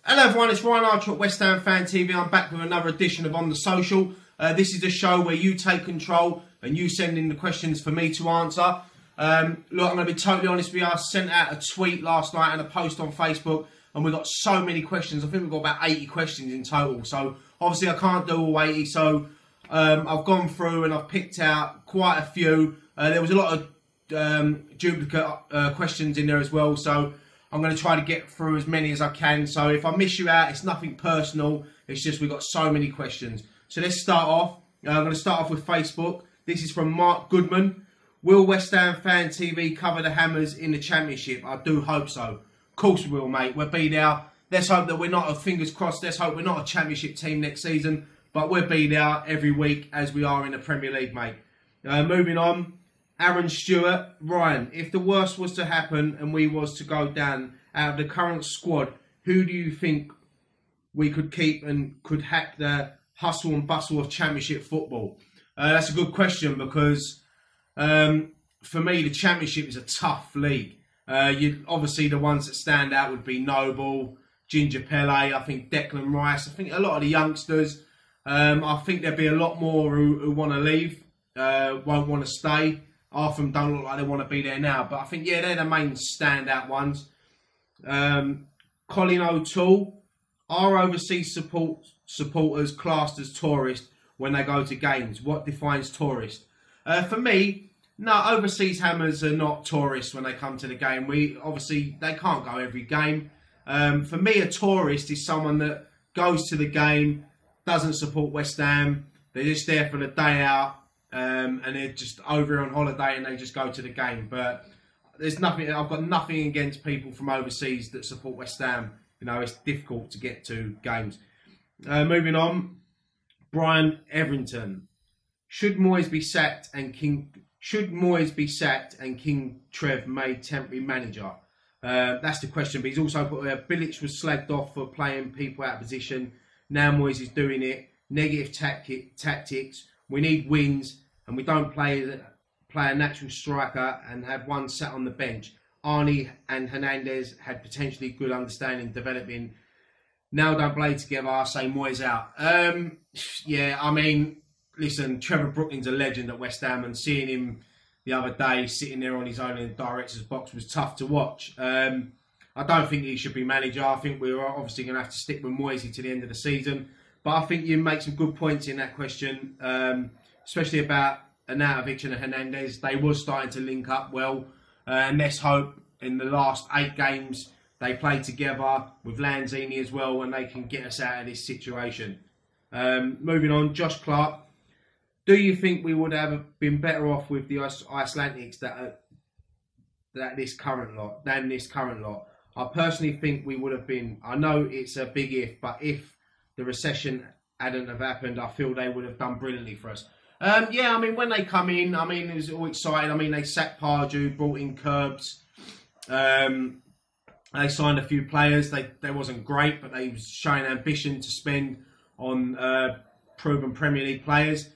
Hello everyone, it's Ryan Archer at West Ham Fan TV. I'm back with another edition of On The Social. This is the show where you take control and you send in the questions for me to answer. Look, I'm going to be totally honest with you. I sent out a tweet last night and a post on Facebook and we got so many questions. I think we've got about 80 questions in total. So obviously I can't do all 80. So I've gone through and I've picked out quite a few. There was a lot of duplicate questions in there as well. So I'm going to try to get through as many as I can. So if I miss you out, it's nothing personal. It's just we've got so many questions. So let's start off. I'm going to start off with Facebook. This is from Mark Goodman. Will West Ham Fan TV cover the Hammers in the Championship? I do hope so. Of course we will, mate. We'll be there. Let's hope that we're not, fingers crossed, let's hope we're not a Championship team next season. But we'll be there every week as we are in the Premier League, mate. Moving on. Aaron Stewart, Ryan, if the worst was to happen and we was to go down out of the current squad, who do you think we could keep and could hack the hustle and bustle of Championship football? That's a good question because for me, the Championship is a tough league. Obviously, the ones that stand out would be Noble, Ginger Pele, I think Declan Rice. I think a lot of the youngsters, I think there'd be a lot more who want to leave, won't want to stay. Half of them don't look like they want to be there now. But I think, yeah, they're the main standout ones. Colin O'Toole. Are overseas supporters classed as tourists when they go to games? What defines tourist? For me, no, overseas Hammers are not tourists when they come to the game. Obviously, they can't go every game. For me, a tourist is someone that goes to the game, doesn't support West Ham. They're just there for the day out. And they're just over on holiday and they just go to the game. But there's nothing. I've got nothing against people from overseas that support West Ham. You know, it's difficult to get to games. Moving on, Brian Everington. Should Moyes be sacked and King Trev made temporary manager? That's the question. But he's also put Bilic was slagged off for playing people out of position. Now Moyes is doing it. Negative tactics. We need wins, and we don't play a natural striker and have one sat on the bench. Arnie and Hernandez had potentially good understanding developing. Now don't play together. I say Moyes out. Yeah, I mean, listen, Trevor Brooklyn's a legend at West Ham, and seeing him the other day sitting there on his own in the director's box was tough to watch. I don't think he should be manager. I think we're obviously going to have to stick with Moyes to the end of the season. But I think you make some good points in that question, especially about Arnautovic and Hernandez. They were starting to link up well. And let's hope in the last 8 games they play together with Lanzini as well and they can get us out of this situation. Moving on, Josh Clark. Do you think we would have been better off with the Icelandics than this current lot? I personally think we would have been. I know it's a big if, but if the recession hadn't have happened, I feel they would have done brilliantly for us. Yeah, I mean, when they come in, I mean, it was all exciting. I mean, they sacked Pardew, brought in Curbs. They signed a few players. They wasn't great, but they was showing ambition to spend on proven Premier League players.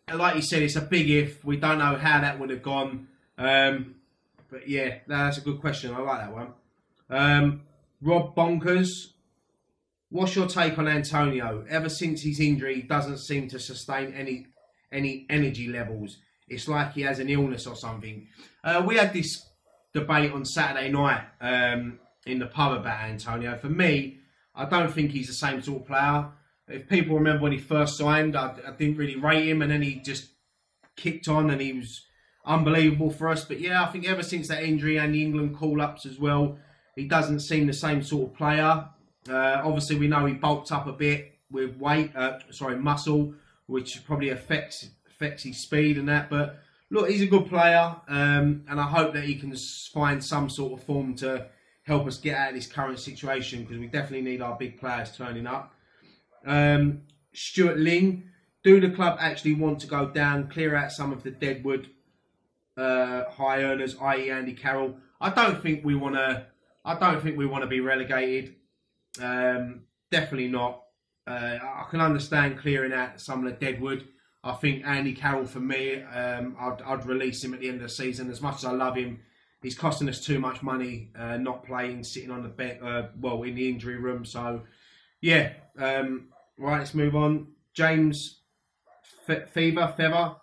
And like you said, it's a big if. We don't know how that would have gone. But yeah, that's a good question. I like that one. Rob Bonkers. What's your take on Antonio? Ever since his injury, he doesn't seem to sustain any energy levels. It's like he has an illness or something. We had this debate on Saturday night in the pub about Antonio. For me, I don't think he's the same sort of player. If people remember when he first signed, I didn't really rate him, and then he just kicked on and he was unbelievable for us. But yeah, I think ever since that injury and the England call-ups as well, he doesn't seem the same sort of player. Obviously, we know he bulked up a bit with muscle, which probably affects his speed and that. But look, he's a good player, and I hope that he can find some sort of form to help us get out of this current situation because we definitely need our big players turning up. Stuart Ling, do the club actually want to go down, clear out some of the deadwood high earners, i.e., Andy Carroll? I don't think we want to be relegated. Definitely not. I can understand clearing out some of the deadwood. I think Andy Carroll, for me, I'd release him at the end of the season. As much as I love him, he's costing us too much money not playing, sitting on the bench, in the injury room. So, yeah. Right, let's move on. James Feather.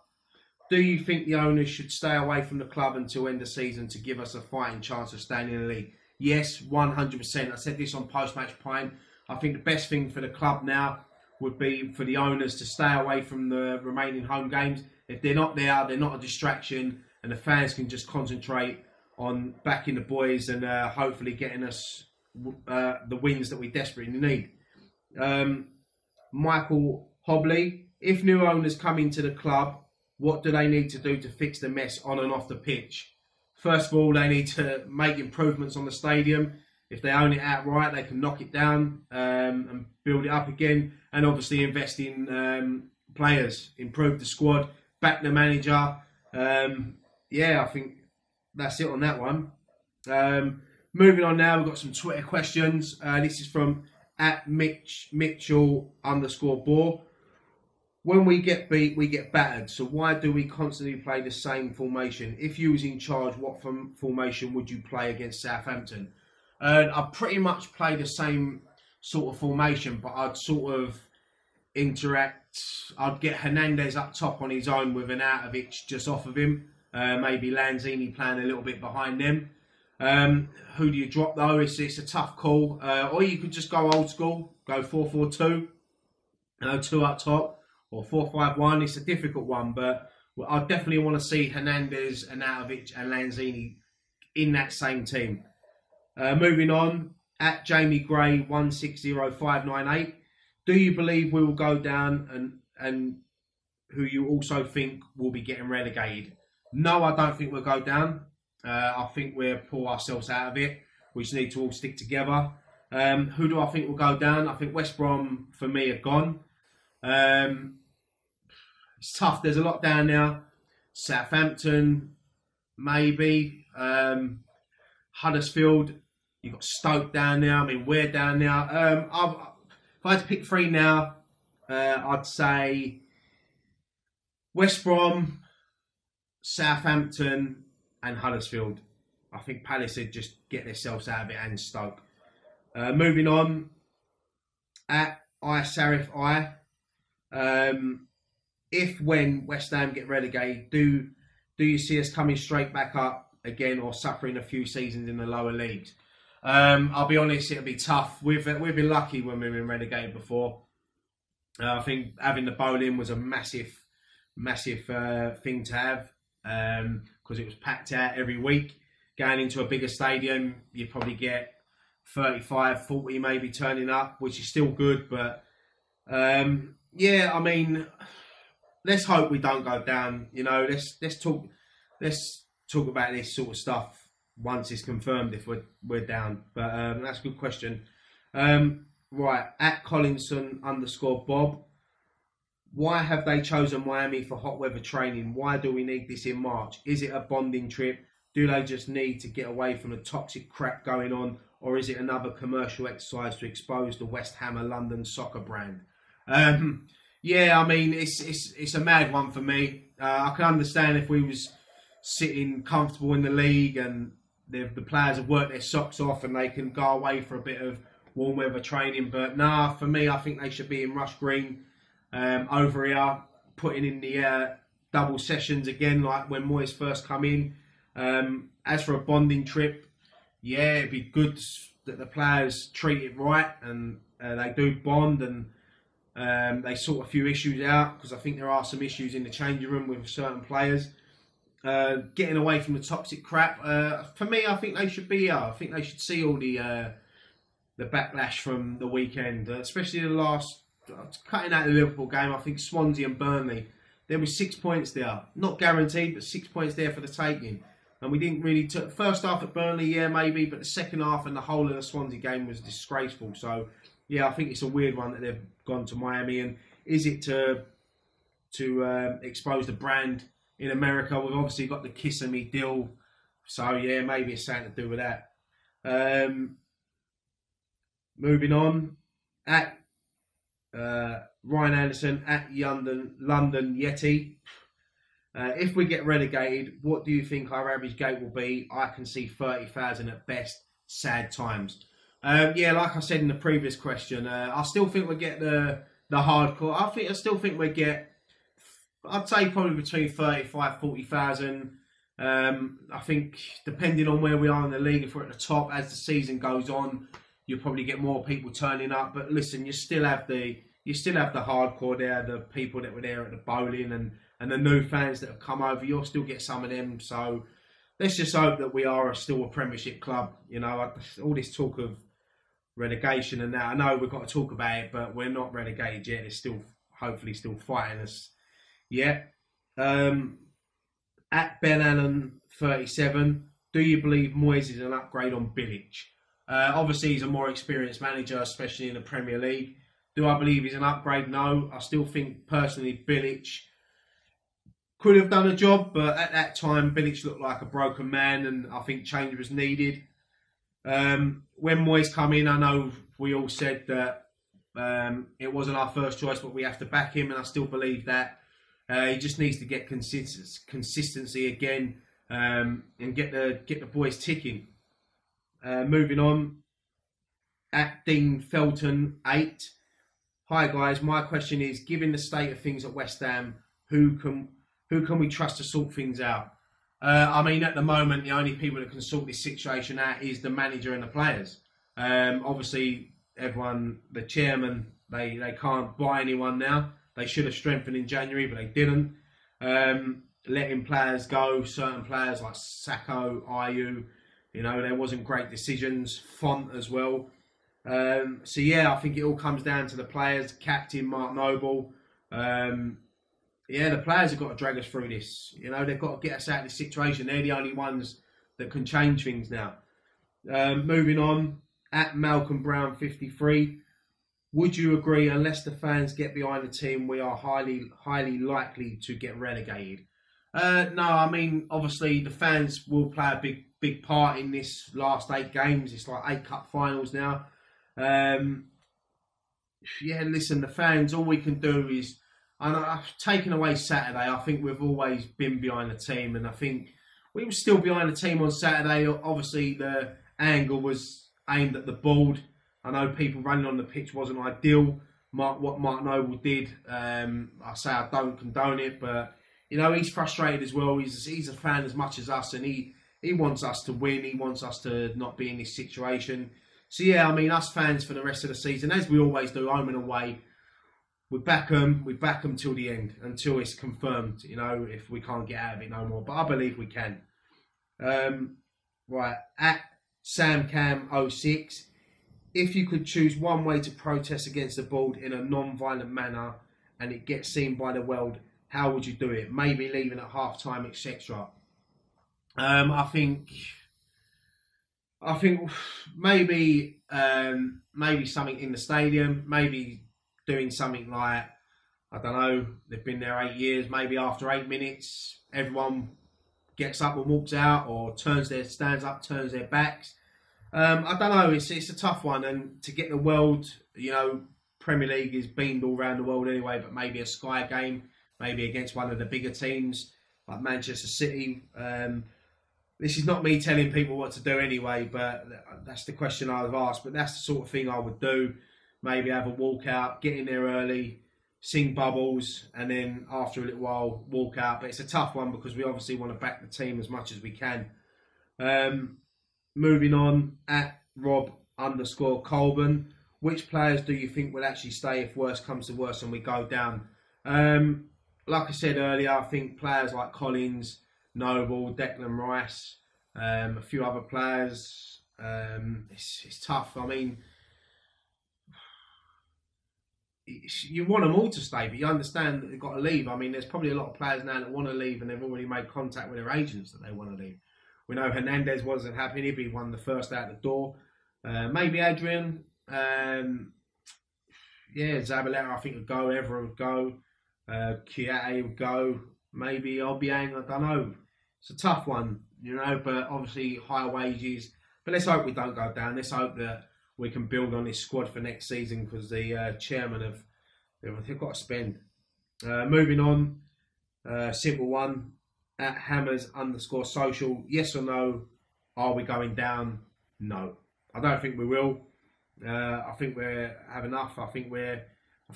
Do you think the owners should stay away from the club until end of season to give us a fighting chance of staying in the league? Yes, 100%. I said this on post-match pint. I think the best thing for the club now would be for the owners to stay away from the remaining home games. If they're not there, they're not a distraction, and the fans can just concentrate on backing the boys and hopefully getting us the wins that we desperately need. Michael Hobley, if new owners come into the club, what do they need to do to fix the mess on and off the pitch? First of all, they need to make improvements on the stadium. If they own it outright, they can knock it down and build it up again. And obviously invest in players, improve the squad, back the manager. I think that's it on that one. Moving on now, we've got some Twitter questions. This is from @Mitchell_Bore. When we get beat, we get battered. So why do we constantly play the same formation? If you was in charge, what formation would you play against Southampton? I pretty much play the same sort of formation, but I'd sort of interact. I'd get Hernandez up top on his own with an Arnautovic just off of him. Maybe Lanzini playing a little bit behind them. Who do you drop though? It's a tough call. Or you could just go old school, go 4-4-2, 2 up top. Or 4-5-1, it's a difficult one, but I definitely want to see Hernandez, Arnautovic and Lanzini in that same team. Moving on, @Jamie Gray 160598. Do you believe we will go down and who you also think will be getting relegated? No, I don't think we'll go down. I think we'll pull ourselves out of it. We just need to all stick together. Who do I think will go down? I think West Brom, for me, are gone. It's tough. There's a lot down there. Southampton, maybe. Huddersfield. You've got Stoke down there. I mean, we're down there. If I had to pick three now, I'd say West Brom, Southampton and Huddersfield. I think Palace would just get themselves out of it, and Stoke. Moving on, @ISarif. If when West Ham get relegated, do you see us coming straight back up again or suffering a few seasons in the lower leagues? I'll be honest, it'll be tough. We've been lucky when we've been relegated before. I think having the bowling was a massive thing to have because it was packed out every week. Going into a bigger stadium, you probably get 35, 40 maybe turning up, which is still good, but I mean, let's hope we don't go down. You know, let's talk about this sort of stuff once it's confirmed if we're down. But that's a good question. Right, @Collinson_Bob. Why have they chosen Miami for hot weather training? Why do we need this in March? Is it a bonding trip? Do they just need to get away from the toxic crap going on? Or is it another commercial exercise to expose the West Ham London soccer brand? I mean, it's a mad one for me. I can understand if we was sitting comfortable in the league and the players have worked their socks off and they can go away for a bit of warm weather training. But nah, for me, I think they should be in Rush Green over here, putting in the double sessions again, like when Moyes first come in. As for a bonding trip, yeah, it'd be good that the players treat it right and they do bond and they sort a few issues out, because I think there are some issues in the changing room with certain players. Getting away from the toxic crap. For me, I think they should be here. I think they should see all the backlash from the weekend, especially the last, cutting out the Liverpool game. I think Swansea and Burnley, there was 6 points there. Not guaranteed, but 6 points there for the taking. And we didn't really... First half at Burnley, yeah, maybe, but the second half and the whole of the Swansea game was disgraceful. So, yeah, I think it's a weird one that they've gone to Miami. And is it to expose the brand in America? We've obviously got the Kissimmee deal. So, yeah, maybe it's something to do with that. Moving on. Ryan Anderson, @London Yeti. If we get relegated, what do you think our average gate will be? I can see 30,000 at best. Sad times. Yeah, like I said in the previous question, I still think we'll get the hardcore. I still think we'll get, I'd say probably between 35,000, 40,000. I think depending on where we are in the league, if we're at the top as the season goes on, you'll probably get more people turning up. But listen, you still have the hardcore there, the people that were there at the bowling and the new fans that have come over. You'll still get some of them. So let's just hope that we are still a Premiership club. You know, all this talk of relegation and that, I know we've got to talk about it, but we're not relegated yet. It's still hopefully still fighting us. Yeah. At Ben Allen 37, do you believe Moyes is an upgrade on Bilic? Obviously, he's a more experienced manager, especially in the Premier League. Do I believe he's an upgrade? No. I still think, personally, Bilic could have done a job, but at that time, Bilic looked like a broken man, and I think change was needed. When Moyes come in, I know we all said that it wasn't our first choice, but we have to back him, and I still believe that. He just needs to get consistency again and get the boys ticking. Moving on, at Dean Felton 8. Hi guys, my question is: given the state of things at West Ham, who can we trust to sort things out? I mean, at the moment, the only people that can sort this situation out is the manager and the players. Obviously, everyone, the chairman, they can't buy anyone now. They should have strengthened in January, but they didn't. Letting players go, certain players like Sacco, Ayew, you know, there wasn't great decisions. Font as well. So yeah, I think it all comes down to the players. Captain Mark Noble. Yeah, the players have got to drag us through this. You know, they've got to get us out of this situation. They're the only ones that can change things now. Moving on, at Malcolm Brown 53. Would you agree, unless the fans get behind the team, we are highly likely to get relegated? No, I mean, obviously the fans will play a big part in this last 8 games. It's like 8 cup finals now. Yeah, listen, the fans, all we can do is, and I've taken away Saturday, I think we've always been behind the team, and I think we were still behind the team on Saturday. Obviously, the angle was aimed at the board. I know people running on the pitch wasn't ideal. What Mark Noble did, I say I don't condone it, but you know, he's frustrated as well. He's a fan as much as us, and he wants us to win. He wants us to not be in this situation. So yeah, I mean, us fans for the rest of the season, as we always do, home and away, we back them till the end, until it's confirmed. You know, if we can't get out of it no more, but I believe we can. Right, at SamCam06. If you could choose one way to protest against the board in a non-violent manner and it gets seen by the world, how would you do it? Maybe leaving at half-time, etc. I think maybe something in the stadium, maybe doing something like, I don't know, they've been there 8 years, maybe after 8 minutes, everyone gets up and walks out, or stands up, turns their backs. I don't know, it's a tough one, and to get the world, you know, Premier League is beamed all around the world anyway, but maybe a Sky game, maybe against one of the bigger teams, like Manchester City. This is not me telling people what to do anyway, but that's the question I've asked, but that's the sort of thing I would do. Maybe have a walkout, get in there early, sing Bubbles, and then after a little while, walk out. But it's a tough one because we obviously want to back the team as much as we can. Moving on, at Rob_Colburn, which players do you think will actually stay if worse comes to worse and we go down? Like I said earlier, I think players like Collins, Noble, Declan Rice, a few other players, it's tough. I mean, you want them all to stay, but you understand that they've got to leave. I mean, there's probably a lot of players now that want to leave and they've already made contact with their agents that they want to leave. We know Hernandez wasn't happy. He'd be one of the first out the door. Maybe Adrian. Yeah, Zabaleta, I think, would go. Evra would go. Kiate would go. Maybe Obiang, I don't know. It's a tough one, you know, but obviously higher wages. But let's hope we don't go down. Let's hope that we can build on this squad for next season, because the chairman they've got to spend. Moving on, Simple one. At Hammers_social. Yes or no? Are we going down? No. I don't think we will. I think we're have enough. I think we're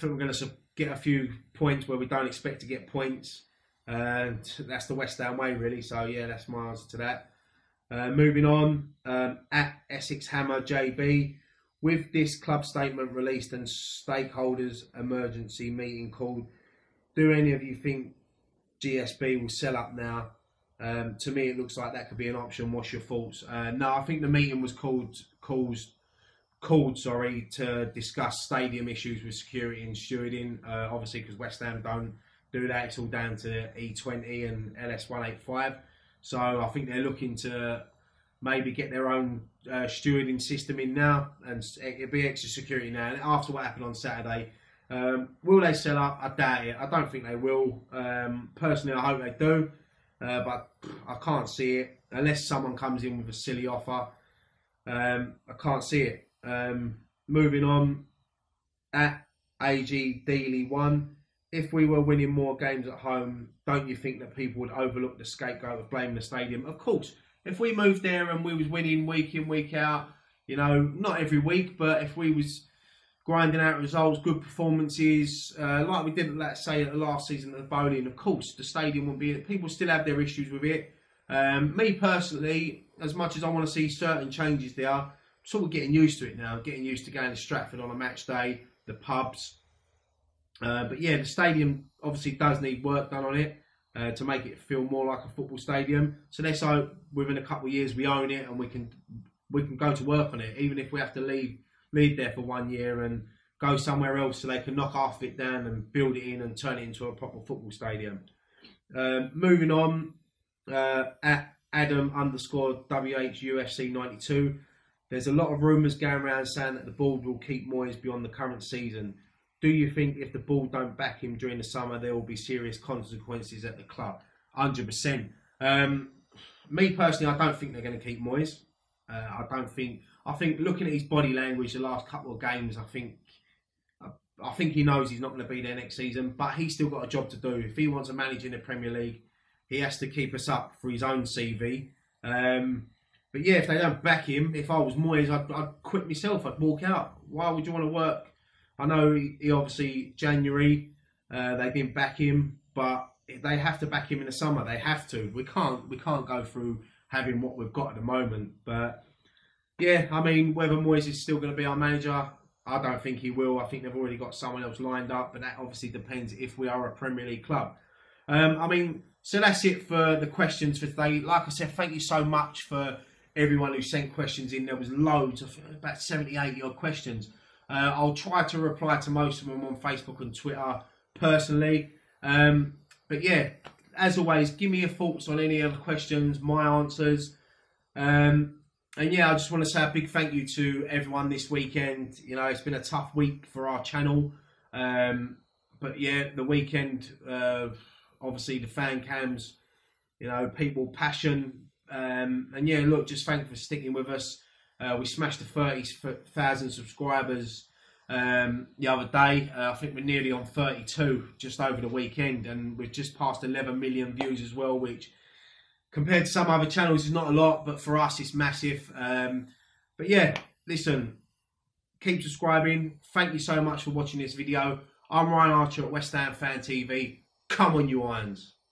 going to get a few points where we don't expect to get points. And that's the West Ham way, really. So yeah, that's my answer to that. Moving on, at Essex Hammer JB, with this club statement released and stakeholders emergency meeting called, do any of you think GSB will sell up now? To me, it looks like that could be an option. What's your thoughts? No, I think the meeting was called to discuss stadium issues with security and stewarding. Obviously, because West Ham don't do that, it's all down to E20 and LS185. So I think they're looking to maybe get their own stewarding system in now, and it'll be extra security now. And after what happened on Saturday, will they sell up? I doubt it. I don't think they will. Personally, I hope they do, but I can't see it unless someone comes in with a silly offer. I can't see it. Moving on, at AG Dealey 1, if we were winning more games at home, don't you think that people would overlook the scapegoat of blaming the stadium? Of course, if we moved there and we was winning week in, week out, you know, not every week, but if we was grinding out results, good performances, like we did, let's say, at the last season at the Bowling, of course, the stadium would be, people still have their issues with it. Me personally, as much as I want to see certain changes there, I'm sort of getting used to it now, getting used to going to Stratford on a match day, the pubs. But yeah, the stadium obviously does need work done on it to make it feel more like a football stadium. So let's hope within a couple of years we own it and we can go to work on it, even if we have to leave there for 1 year and go somewhere else so they can knock half of it down and build it in and turn it into a proper football stadium. Moving on, at Adam_WHUFC92, there's a lot of rumours going around saying that the board will keep Moyes beyond the current season. Do you think if the board don't back him during the summer, there will be serious consequences at the club? 100%. Me personally, I don't think they're going to keep Moyes. I think looking at his body language the last couple of games, I think he knows he's not going to be there next season, but he's still got a job to do. If he wants to manage in the Premier League, he has to keep us up for his own CV. But yeah, if they don't back him, if I was Moyes, I'd quit myself. I'd walk out. Why would you want to work? I know he obviously, January, they didn't back him, but they have to back him in the summer. They have to. We can't go through having what we've got at the moment. But yeah, I mean, whether Moyes is still going to be our manager, I don't think he will. I think they've already got someone else lined up, but that obviously depends if we are a Premier League club. So that's it for the questions for today. Like I said, thank you so much for everyone who sent questions in. There was loads, about 70, 80 odd questions. I'll try to reply to most of them on Facebook and Twitter personally. But yeah, as always, give me your thoughts on any other questions, my answers. And yeah, I just want to say a big thank you to everyone this weekend. You know, it's been a tough week for our channel. But yeah, the weekend, obviously the fan cams, you know, people, passion. And yeah, look, just thank you for sticking with us. We smashed the 30,000 subscribers the other day. I think we're nearly on 32 just over the weekend, and we've just passed 11 million views as well, which compared to some other channels is not a lot, but for us it's massive. But yeah, listen, keep subscribing. Thank you so much for watching this video. I'm Ryan Archer at West Ham Fan TV. Come on, you Irons.